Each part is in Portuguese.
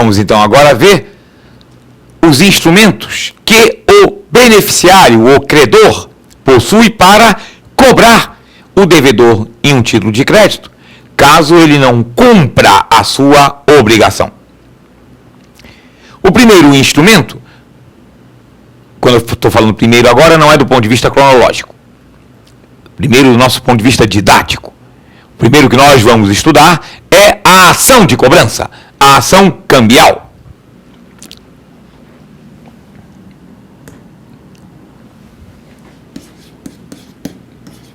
Vamos então agora ver os instrumentos que o beneficiário, o credor, possui para cobrar o devedor em um título de crédito, caso ele não cumpra a sua obrigação. O primeiro instrumento, quando eu estou falando primeiro agora, não é do ponto de vista cronológico. Primeiro, do nosso ponto de vista didático. O primeiro que nós vamos estudar é a ação de cobrança, a ação cambial.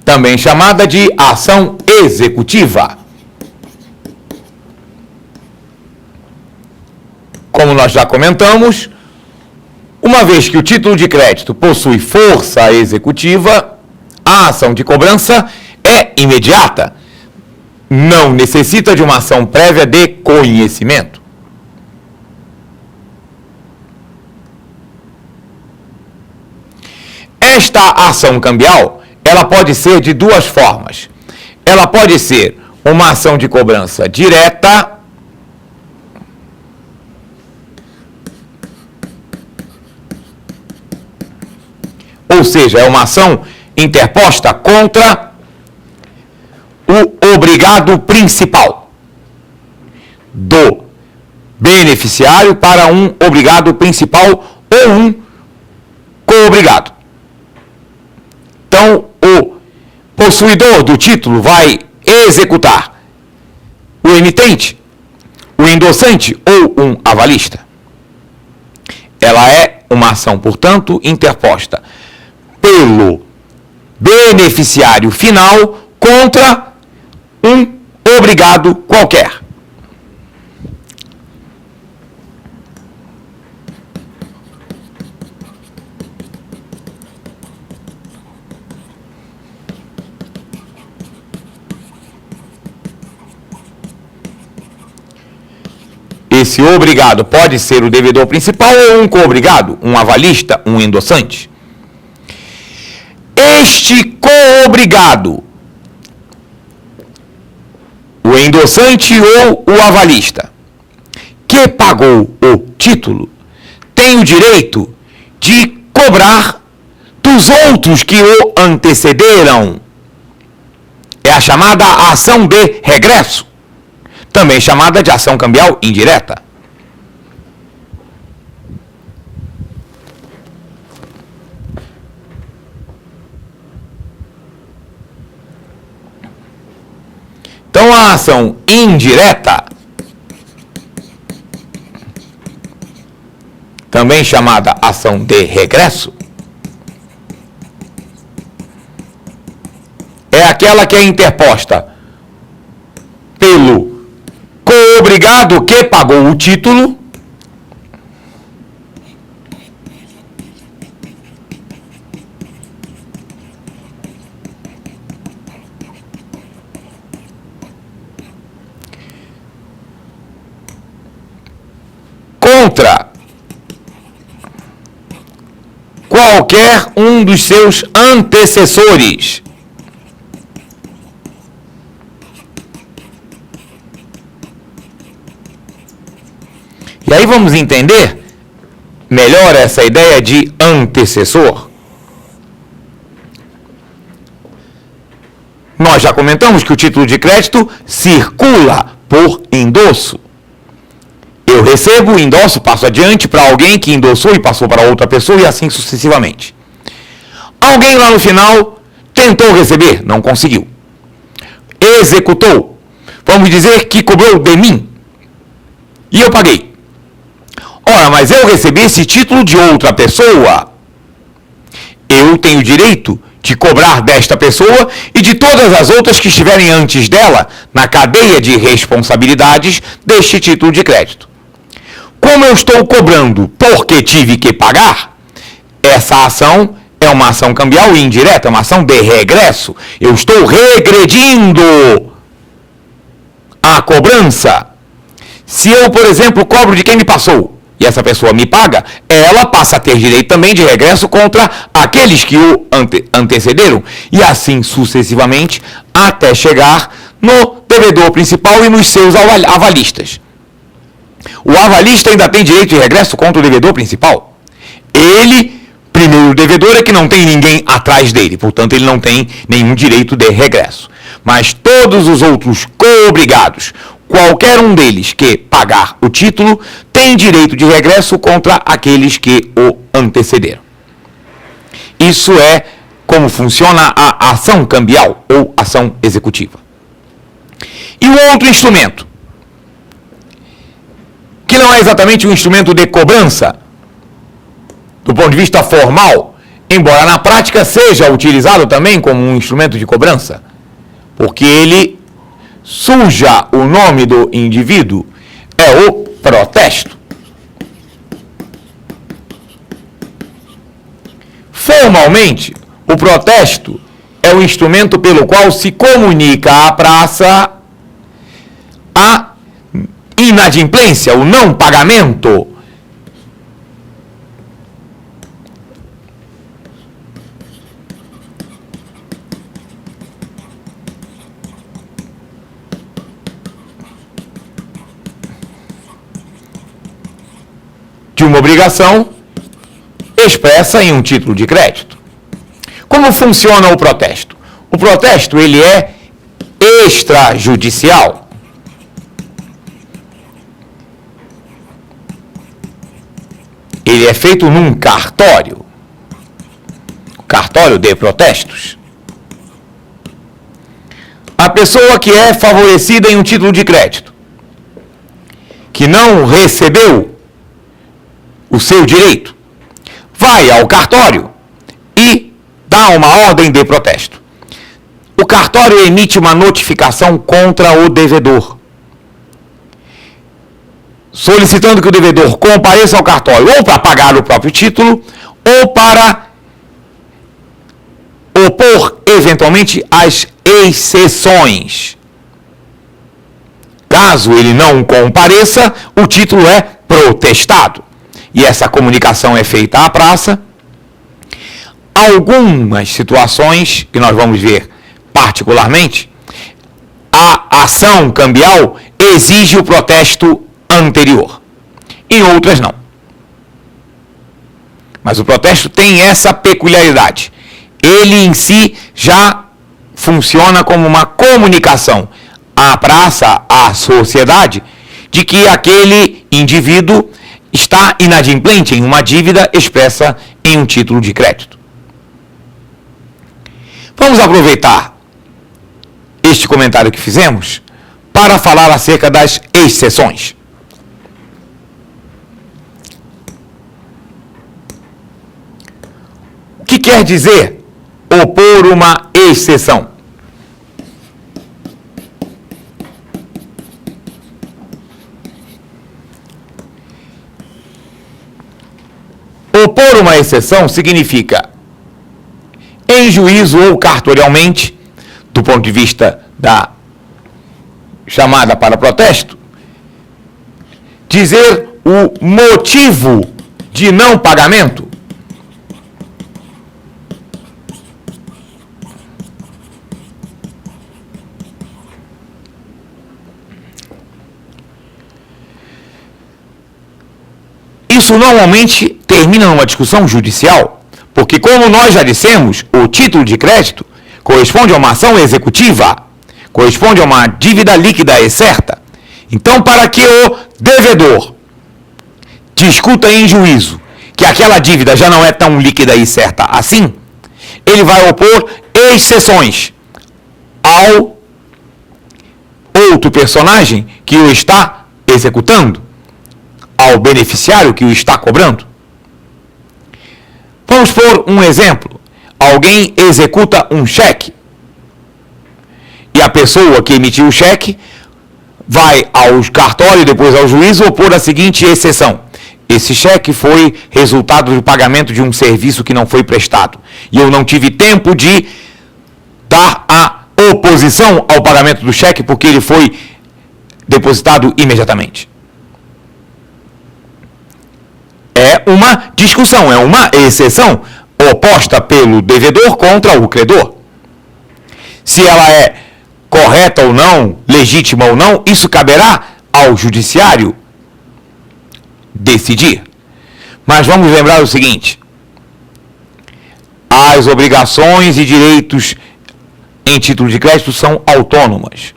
Também chamada de ação executiva. Como nós já comentamos, uma vez que o título de crédito possui força executiva, a ação de cobrança é imediata, não necessita de uma ação prévia de conhecimento. Esta ação cambial, ela pode ser de duas formas. Ela pode ser uma ação de cobrança direta, ou seja, é uma ação interposta contra o obrigado principal do beneficiário para um obrigado principal ou um co-obrigado. Então, o possuidor do título vai executar o emitente, o endossante ou um avalista. Ela é uma ação, portanto, interposta pelo beneficiário final contra um obrigado qualquer. Esse obrigado pode ser o devedor principal ou um co-obrigado, um avalista, um endossante. Este co-obrigado, o endossante ou o avalista, que pagou o título, tem o direito de cobrar dos outros que o antecederam. É a chamada ação de regresso, também chamada de ação cambial indireta. Então, a ação indireta, também chamada ação de regresso, é aquela que é interposta pelo co-obrigado que pagou o título contra qualquer um dos seus antecessores. E aí vamos entender melhor essa ideia de antecessor. Nós já comentamos que o título de crédito circula por endosso. Eu recebo, endosso, passo adiante para alguém que endossou e passou para outra pessoa e assim sucessivamente. Alguém lá no final tentou receber, não conseguiu. Executou. Vamos dizer que cobrou de mim. E eu paguei. Ora, mas eu recebi esse título de outra pessoa. Eu tenho direito de cobrar desta pessoa e de todas as outras que estiverem antes dela na cadeia de responsabilidades deste título de crédito. Como eu estou cobrando porque tive que pagar, essa ação é uma ação cambial indireta, uma ação de regresso. Eu estou regredindo a cobrança. Se eu, por exemplo, cobro de quem me passou e essa pessoa me paga, ela passa a ter direito também de regresso contra aqueles que o antecederam e assim sucessivamente até chegar no devedor principal e nos seus avalistas. o avalista ainda tem direito de regresso contra o devedor principal. Ele, primeiro devedor, é que não tem ninguém atrás dele, portanto ele não tem nenhum direito de regresso. Mas todos os outros co-obrigados, qualquer um deles que pagar o título, tem direito de regresso contra aqueles que o antecederam. Isso é como funciona a ação cambial ou ação executiva. E o outro instrumento, que não é exatamente um instrumento de cobrança, do ponto de vista formal, embora na prática seja utilizado também como um instrumento de cobrança, porque ele suja o nome do indivíduo, é o protesto. Formalmente, o protesto é o instrumento pelo qual se comunica à praça a inadimplência, o não pagamento de uma obrigação expressa em um título de crédito. Como funciona o protesto? O protesto, ele é extrajudicial. Ele é feito num cartório de protestos. A pessoa que é favorecida em um título de crédito, que não recebeu o seu direito, vai ao cartório e dá uma ordem de protesto. O cartório emite uma notificação contra o devedor, solicitando que o devedor compareça ao cartório ou para pagar o próprio título ou para opor eventualmente as exceções. Caso ele não compareça, o título é protestado. E essa comunicação é feita à praça. Algumas situações que nós vamos ver particularmente, a ação cambial exige o protesto anterior. Em outras, não. Mas o protesto tem essa peculiaridade. Ele em si já funciona como uma comunicação à praça, à sociedade, de que aquele indivíduo está inadimplente em uma dívida expressa em um título de crédito. Vamos aproveitar este comentário que fizemos para falar acerca das exceções. O que quer dizer opor uma exceção? Opor uma exceção significa, em juízo ou cartorialmente, do ponto de vista da chamada para protesto, dizer o motivo de não pagamento. Isso normalmente termina numa discussão judicial, porque, como nós já dissemos, o título de crédito corresponde a uma ação executiva, corresponde a uma dívida líquida e certa. Então, para que o devedor discuta em juízo que aquela dívida já não é tão líquida e certa assim, ele vai opor exceções ao outro personagem que o está executando, ao beneficiário que o está cobrando. Vamos por um exemplo. Alguém executa um cheque e a pessoa que emitiu o cheque vai ao cartório e depois ao juízo opor a seguinte exceção: esse cheque foi resultado do pagamento de um serviço que não foi prestado e eu não tive tempo de dar a oposição ao pagamento do cheque porque ele foi depositado imediatamente. É uma discussão, é uma exceção oposta pelo devedor contra o credor. Se ela é correta ou não, legítima ou não, isso caberá ao judiciário decidir. Mas vamos lembrar o seguinte: as obrigações e direitos em título de crédito são autônomas.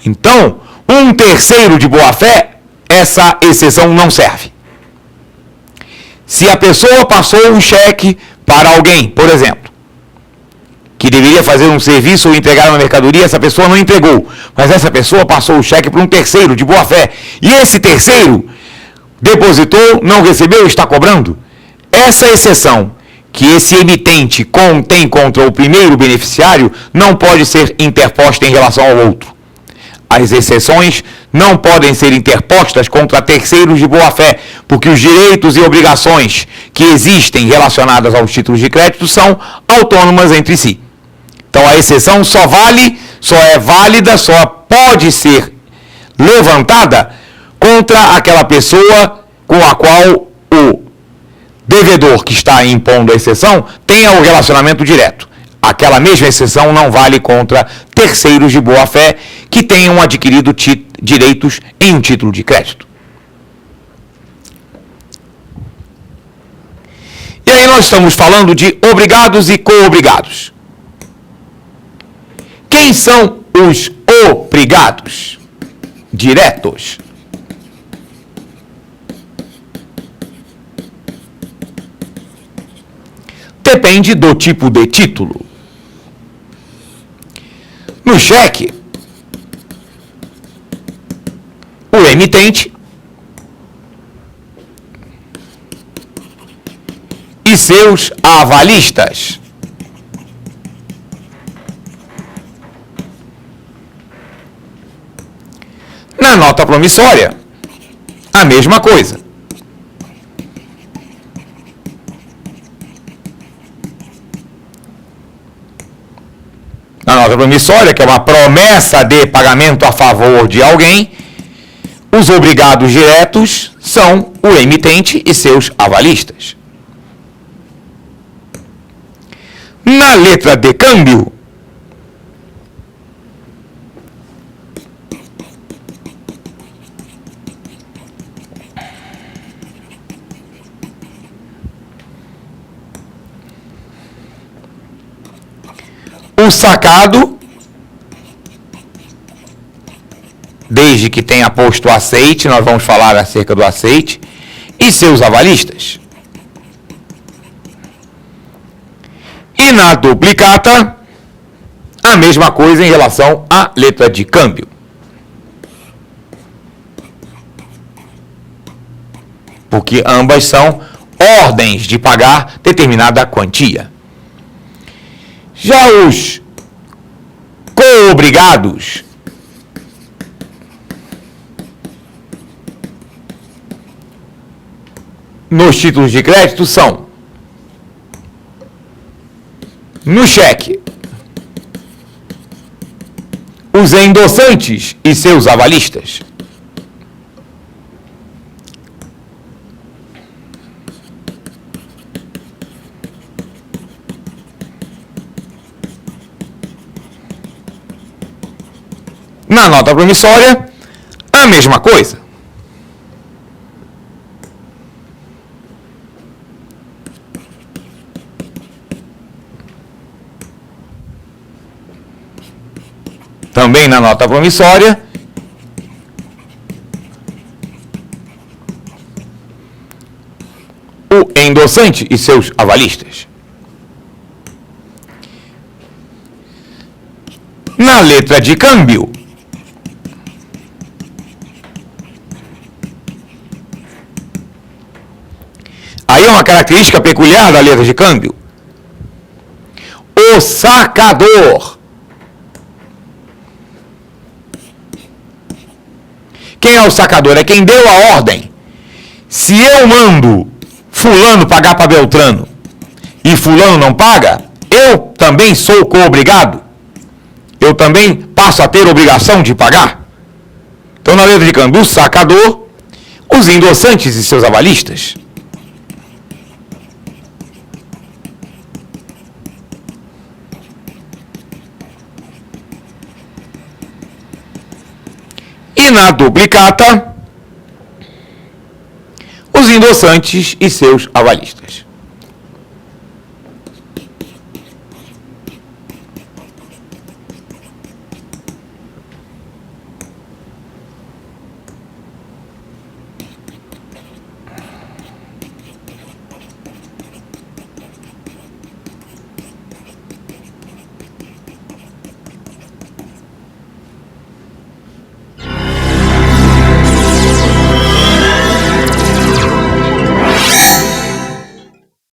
Então, um terceiro de boa-fé, essa exceção não serve. Se a pessoa passou um cheque para alguém, por exemplo, que deveria fazer um serviço ou entregar uma mercadoria, essa pessoa não entregou, mas essa pessoa passou o cheque para um terceiro de boa-fé, e esse terceiro depositou, não recebeu, está cobrando, essa exceção que esse emitente tem contra o primeiro beneficiário não pode ser interposta em relação ao outro. As exceções não podem ser interpostas contra terceiros de boa-fé, porque os direitos e obrigações que existem relacionadas aos títulos de crédito são autônomas entre si. Então a exceção só é válida, só pode ser levantada contra aquela pessoa com a qual o devedor que está impondo a exceção tenha o relacionamento direto. Aquela mesma exceção não vale contra terceiros de boa-fé que tenham adquirido direitos em um título de crédito. E aí nós estamos falando de obrigados e co-obrigados. Quem são os obrigados diretos? Depende do tipo de título. No cheque, o emitente e seus avalistas. Na nota promissória, a mesma coisa. Na nota promissória, que é uma promessa de pagamento a favor de alguém, os obrigados diretos são o emitente e seus avalistas. Na letra de câmbio, o sacado, desde que tenha posto o aceite, nós vamos falar acerca do aceite, e seus avalistas. E na duplicata, a mesma coisa em relação à letra de câmbio. Porque ambas são ordens de pagar determinada quantia. Já os co-obrigados nos títulos de crédito são, no cheque, os endossantes e seus avalistas. Na nota promissória, a mesma coisa. Também na nota promissória, o endossante e seus avalistas. Na letra de câmbio, aí é uma característica peculiar da letra de câmbio. O sacador. Quem é o sacador? É quem deu a ordem. Se eu mando fulano pagar para Beltrano e fulano não paga, eu também sou co-obrigado. Eu também passo a ter obrigação de pagar. Então, na letra de câmbio, o sacador, os endossantes e seus avalistas. E na duplicata, endossantes e seus avalistas.